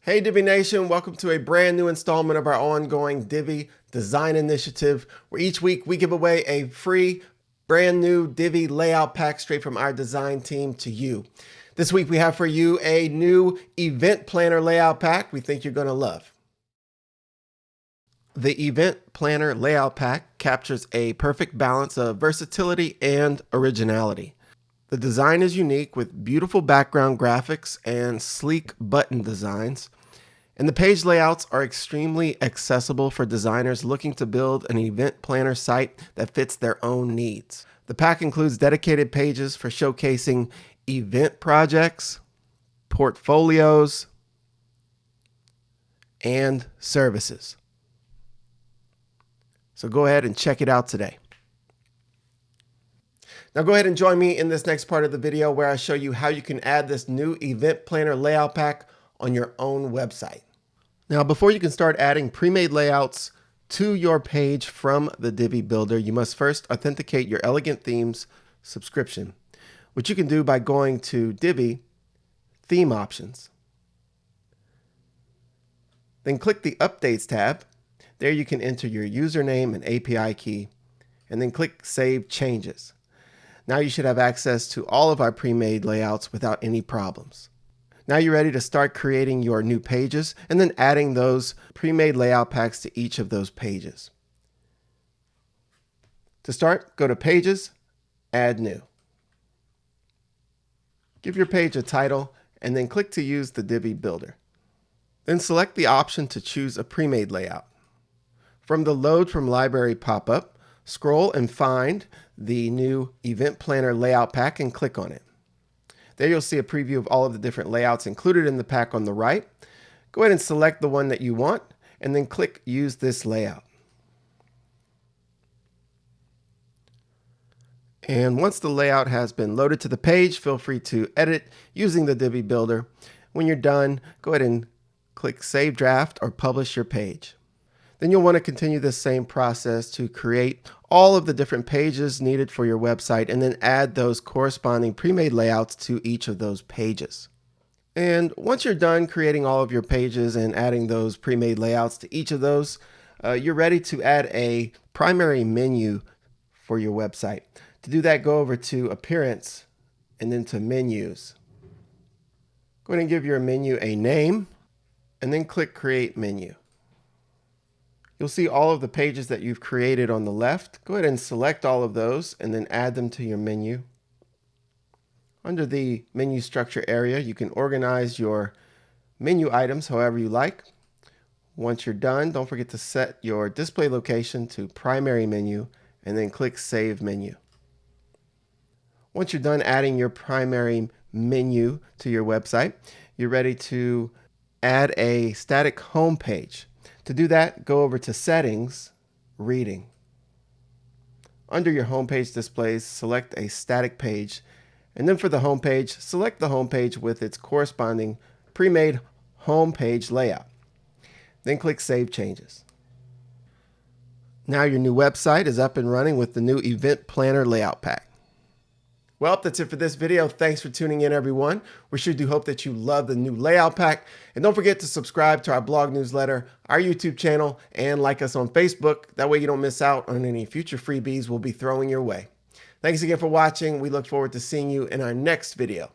Hey Divi Nation, welcome to a brand new installment of our ongoing Divi Design Initiative, where each week we give away a free, brand new Divi Layout Pack straight from our design team to you. This week we have for you a new Event Planner Layout Pack we think you're going to love. The Event Planner Layout Pack captures a perfect balance of versatility and originality. The design is unique with beautiful background graphics and sleek button designs. And the page layouts are extremely accessible for designers looking to build an event planner site that fits their own needs. The pack includes dedicated pages for showcasing event projects, portfolios, and services. So go ahead and check it out today. Now go ahead and join me in this next part of the video where I show you how you can add this new event planner layout pack on your own website. Now before you can start adding pre-made layouts to your page from the Divi Builder, you must first authenticate your Elegant Themes subscription, which you can do by going to Divi Theme Options. Then click the Updates tab. There you can enter your username and API key, and then click Save Changes. Now you should have access to all of our pre-made layouts without any problems. Now you're ready to start creating your new pages and then adding those pre-made layout packs to each of those pages. To start, go to Pages, Add New. Give your page a title and then click to use the Divi Builder. Then select the option to choose a pre-made layout. From the Load from Library pop-up, scroll and find the new Event Planner Layout Pack and click on it. There you'll see a preview of all of the different layouts included in the pack on the right. Go ahead and select the one that you want and then click Use this layout. And once the layout has been loaded to the page, feel free to edit using the Divi Builder. When you're done, go ahead and click Save Draft or Publish your page. Then you'll want to continue this same process to create all of the different pages needed for your website and then add those corresponding pre-made layouts to each of those pages. And once you're done creating all of your pages and adding those pre-made layouts to each of those, you're ready to add a primary menu for your website. To do that, go over to Appearance and then to Menus. Go ahead and give your menu a name and then click Create Menu. You'll see all of the pages that you've created on the left. Go ahead and select all of those and then add them to your menu. Under the menu structure area, you can organize your menu items however you like. Once you're done, don't forget to set your display location to primary menu and then click Save Menu. Once you're done adding your primary menu to your website, you're ready to add a static home page. To do that, go over to Settings, Reading. Under your homepage displays, select a static page, and then for the homepage, select the homepage with its corresponding pre-made homepage layout. Then click Save Changes. Now your new website is up and running with the new Event Planner Layout Pack. Well, that's it for this video. Thanks for tuning in, everyone. We sure do hope that you love the new layout pack. And don't forget to subscribe to our blog newsletter, our YouTube channel, and like us on Facebook. That way you don't miss out on any future freebies we'll be throwing your way. Thanks again for watching. We look forward to seeing you in our next video.